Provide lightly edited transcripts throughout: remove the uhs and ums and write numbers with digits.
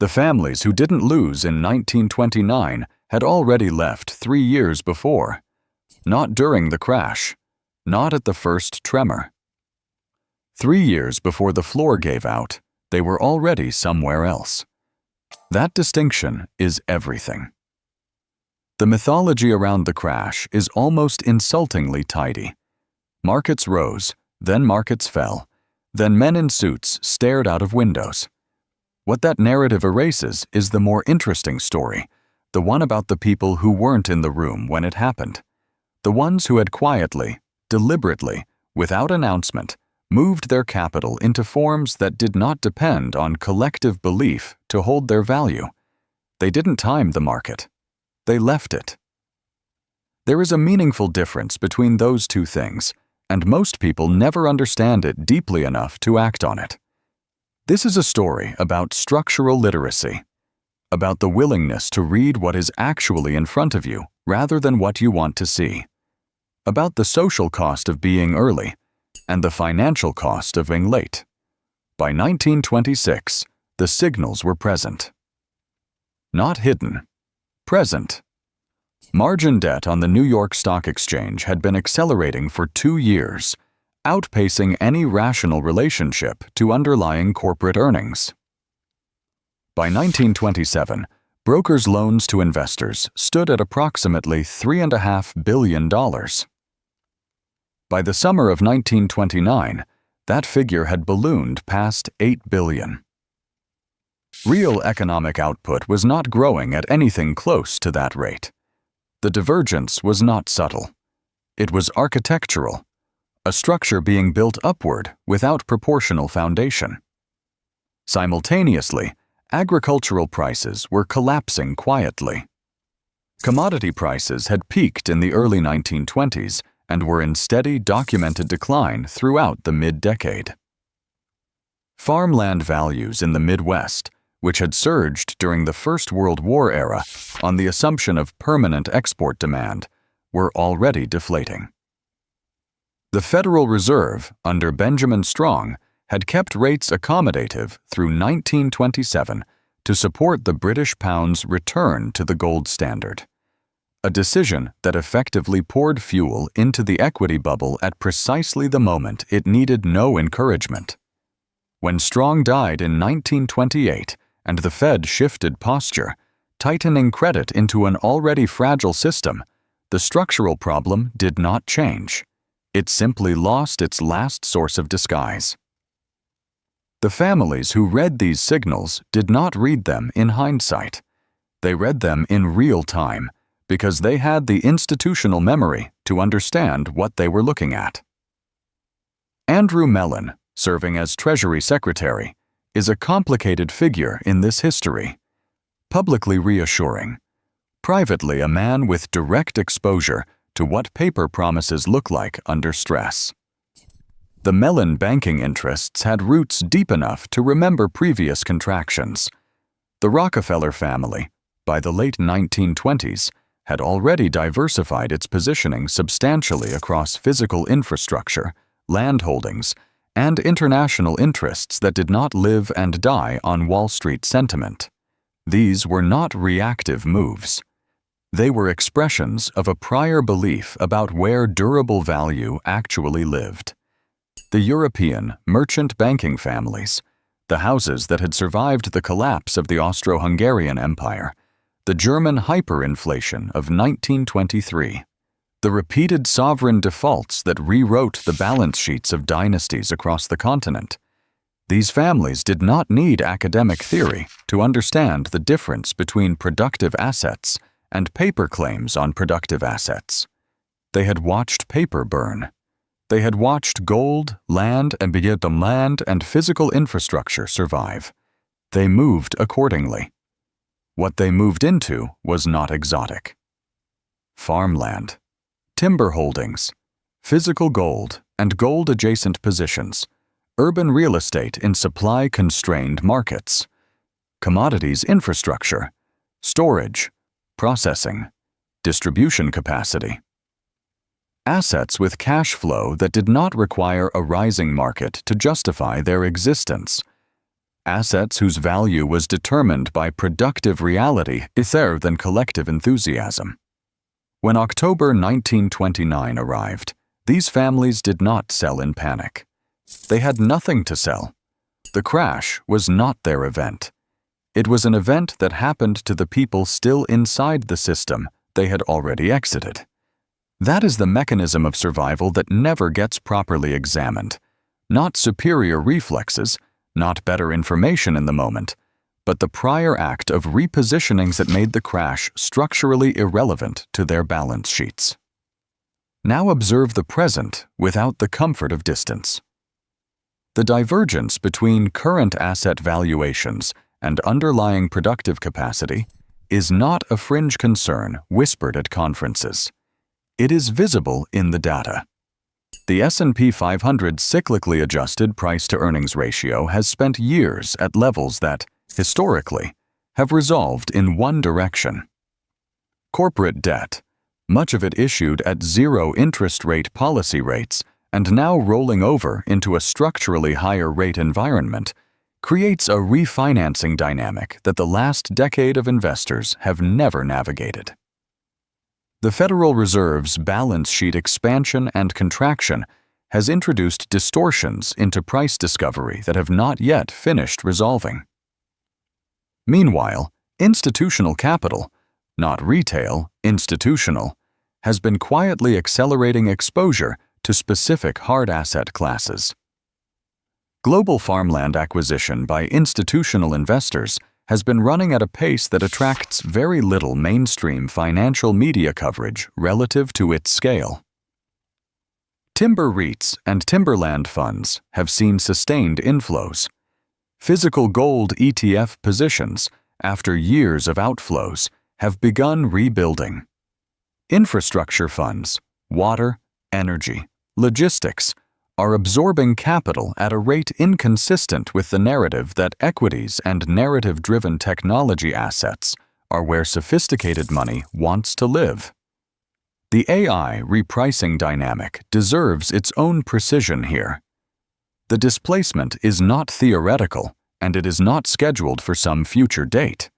The families who didn't lose in 1929 had already left 3 years before. Not during the crash. Not at the first tremor. 3 years before the floor gave out, they were already somewhere else. That distinction is everything. The mythology around the crash is almost insultingly tidy. Markets rose, then markets fell, then men in suits stared out of windows. What that narrative erases is the more interesting story, the one about the people who weren't in the room when it happened. The ones who had quietly, deliberately, without announcement, moved their capital into forms that did not depend on collective belief to hold their value. They didn't time the market. They left it. There is a meaningful difference between those two things, and most people never understand it deeply enough to act on it. This is a story about structural literacy, about the willingness to read what is actually in front of you rather than what you want to see, about the social cost of being early and the financial cost of being late. By 1926, the signals were present. Not hidden. Present. Margin debt on the New York Stock Exchange had been accelerating for 2 years, outpacing any rational relationship to underlying corporate earnings. By 1927, brokers' loans to investors stood at approximately $3.5 billion. By the summer of 1929, that figure had ballooned past $8 billion. Real economic output was not growing at anything close to that rate. The divergence was not subtle. It was architectural, a structure being built upward without proportional foundation. Simultaneously, agricultural prices were collapsing quietly. Commodity prices had peaked in the early 1920s and were in steady, documented decline throughout the mid-decade. Farmland values in the Midwest, which had surged during the First World War era on the assumption of permanent export demand, were already deflating. The Federal Reserve, under Benjamin Strong, had kept rates accommodative through 1927 to support the British pound's return to the gold standard, a decision that effectively poured fuel into the equity bubble at precisely the moment it needed no encouragement. When Strong died in 1928, and the Fed shifted posture, tightening credit into an already fragile system, the structural problem did not change. It simply lost its last source of disguise. The families who read these signals did not read them in hindsight. They read them in real time because they had the institutional memory to understand what they were looking at. Andrew Mellon, serving as Treasury Secretary, is a complicated figure in this history. Publicly reassuring, privately a man with direct exposure to what paper promises look like under stress. The Mellon banking interests had roots deep enough to remember previous contractions. The Rockefeller family, by the late 1920s, had already diversified its positioning substantially across physical infrastructure, land holdings, and international interests that did not live and die on Wall Street sentiment. These were not reactive moves. They were expressions of a prior belief about where durable value actually lived. The European merchant banking families, the houses that had survived the collapse of the Austro-Hungarian Empire, the German hyperinflation of 1923, the repeated sovereign defaults that rewrote the balance sheets of dynasties across the continent. These families did not need academic theory to understand the difference between productive assets and paper claims on productive assets. They had watched paper burn. They had watched gold, land, and physical infrastructure survive. They moved accordingly. What they moved into was not exotic. Farmland, timber holdings, physical gold and gold-adjacent positions, urban real estate in supply-constrained markets, commodities infrastructure, storage, processing, distribution capacity. Assets with cash flow that did not require a rising market to justify their existence. assets whose value was determined by productive reality rather than collective enthusiasm. When October 1929 arrived, these families did not sell in panic. They had nothing to sell. The crash was not their event. It was an event that happened to the people still inside the system they had already exited. That is the mechanism of survival that never gets properly examined. Not superior reflexes, not better information in the moment, but the prior act of repositionings that made the crash structurally irrelevant to their balance sheets. Now observe the present without the comfort of distance. The divergence between current asset valuations and underlying productive capacity is not a fringe concern whispered at conferences. It is visible in the data. The S&P 500 cyclically adjusted price-to-earnings ratio has spent years at levels that, historically, have resolved in one direction. Corporate debt, much of it issued at zero interest rate policy rates and now rolling over into a structurally higher rate environment, creates a refinancing dynamic that the last decade of investors have never navigated. The Federal Reserve's balance sheet expansion and contraction has introduced distortions into price discovery that have not yet finished resolving. Meanwhile, institutional capital, not retail, institutional, has been quietly accelerating exposure to specific hard asset classes. Global farmland acquisition by institutional investors has been running at a pace that attracts very little mainstream financial media coverage relative to its scale. Timber REITs and timberland funds have seen sustained inflows. Physical gold ETF positions, after years of outflows, have begun rebuilding. Infrastructure funds, water, energy, logistics, are absorbing capital at a rate inconsistent with the narrative that equities and narrative-driven technology assets are where sophisticated money wants to live. The AI repricing dynamic deserves its own precision here. The displacement is not theoretical, and it is not scheduled for some future date.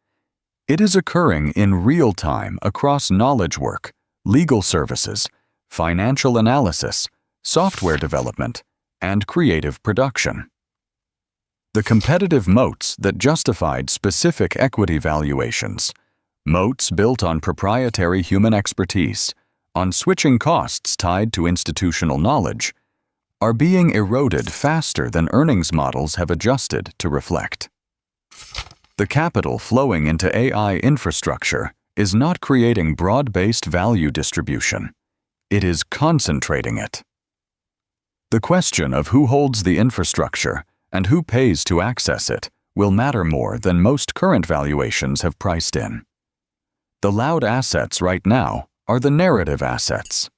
It is occurring in real time across knowledge work, legal services, financial analysis, software development, and creative production. The competitive moats that justified specific equity valuations, moats built on proprietary human expertise, on switching costs tied to institutional knowledge, are being eroded faster than earnings models have adjusted to reflect. The capital flowing into AI infrastructure is not creating broad-based value distribution. It is concentrating it. The question of who holds the infrastructure and who pays to access it will matter more than most current valuations have priced in. The loud assets right now are the narrative assets.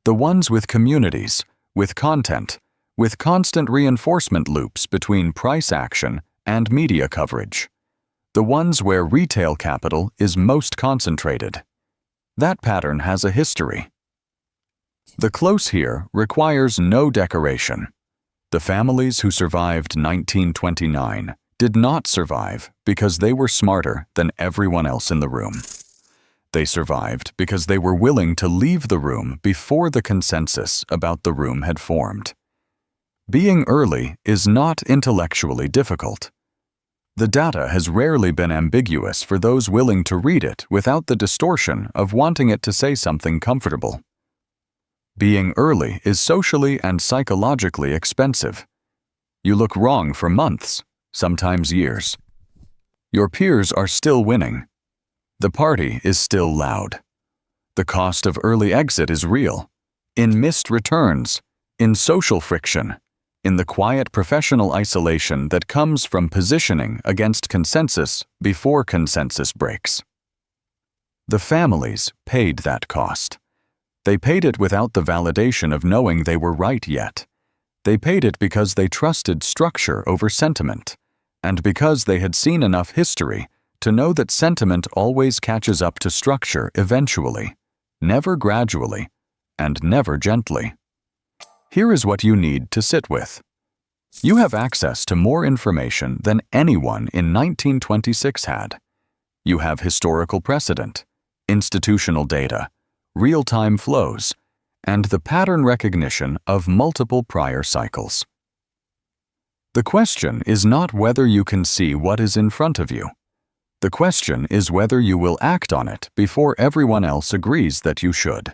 The ones with communities, with content, with constant reinforcement loops between price action and media coverage. The ones where retail capital is most concentrated. That pattern has a history. The close here requires no decoration. The families who survived 1929 did not survive because they were smarter than everyone else in the room. They survived because they were willing to leave the room before the consensus about the room had formed. Being early is not intellectually difficult. The data has rarely been ambiguous for those willing to read it without the distortion of wanting it to say something comfortable. Being early is socially and psychologically expensive. You look wrong for months, sometimes years. Your peers are still winning. The party is still loud. The cost of early exit is real, in missed returns, in social friction, in the quiet professional isolation that comes from positioning against consensus before consensus breaks. The families paid that cost. They paid it without the validation of knowing they were right yet. They paid it because they trusted structure over sentiment, and because they had seen enough history to know that sentiment always catches up to structure eventually, never gradually, and never gently. Here is what you need to sit with. You have access to more information than anyone in 1926 had. You have historical precedent, institutional data, real-time flows, and the pattern recognition of multiple prior cycles. The question is not whether you can see what is in front of you. The question is whether you will act on it before everyone else agrees that you should.